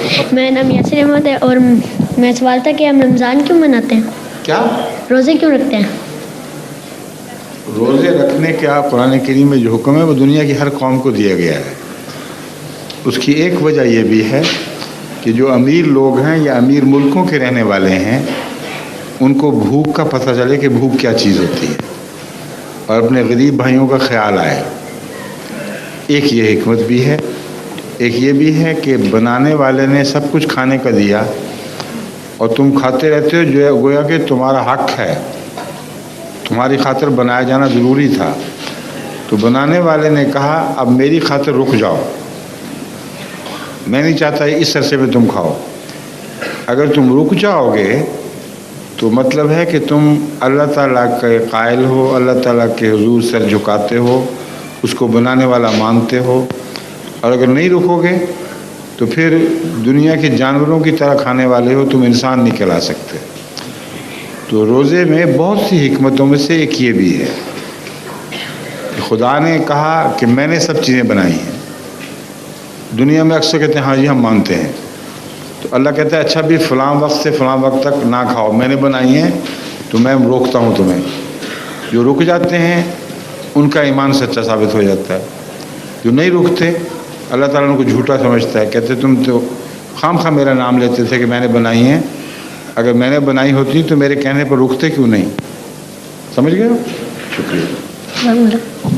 میرا نام یاسر احمد ہے اور میں سوال تھا کہ ہم رمضان کیوں مناتے ہیں؟ کیا روزے کیوں رکھتے ہیں؟ روزے رکھنے کا قرآن کریم میں جو حکم ہے وہ دنیا کی ہر قوم کو دیا گیا ہے۔ اس کی ایک وجہ یہ بھی ہے کہ جو امیر لوگ ہیں یا امیر ملکوں کے رہنے والے ہیں ان کو بھوک کا پتہ چلے کہ بھوک کیا چیز ہوتی ہے اور اپنے غریب بھائیوں کا خیال آئے۔ ایک یہ حکمت بھی ہے، ایک یہ بھی ہے کہ بنانے والے نے سب کچھ کھانے کا دیا اور تم کھاتے رہتے ہو، جو گویا کہ تمہارا حق ہے، تمہاری خاطر بنایا جانا ضروری تھا۔ تو بنانے والے نے کہا اب میری خاطر رک جاؤ، میں نہیں چاہتا اس عرصے میں تم کھاؤ۔ اگر تم رک جاؤ گے تو مطلب ہے کہ تم اللہ تعالیٰ کے قائل ہو، اللہ تعالیٰ کے حضور سر جھکاتے ہو، اس کو بنانے والا مانتے ہو، اور اگر نہیں رکو گے تو پھر دنیا کے جانوروں کی طرح کھانے والے ہو، تم انسان نہیں کہلا سکتے۔ تو روزے میں بہت سی حکمتوں میں سے ایک یہ بھی ہے کہ خدا نے کہا کہ میں نے سب چیزیں بنائی ہیں۔ دنیا میں اکثر کہتے ہیں ہاں جی ہم مانتے ہیں، تو اللہ کہتا ہے اچھا بھی فلاں وقت سے فلاں وقت تک نہ کھاؤ، میں نے بنائی ہیں تو میں روکتا ہوں تمہیں۔ جو رک جاتے ہیں ان کا ایمان سچا ثابت ہو جاتا ہے، جو نہیں رکتے اللہ تعالیٰ ان کو جھوٹا سمجھتا ہے، کہتے تم تو خام خواہ میرا نام لیتے تھے کہ میں نے بنائی ہیں، اگر میں نے بنائی ہوتی تو میرے کہنے پر رکتے کیوں نہیں؟ سمجھ گئے ہو؟ شکریہ۔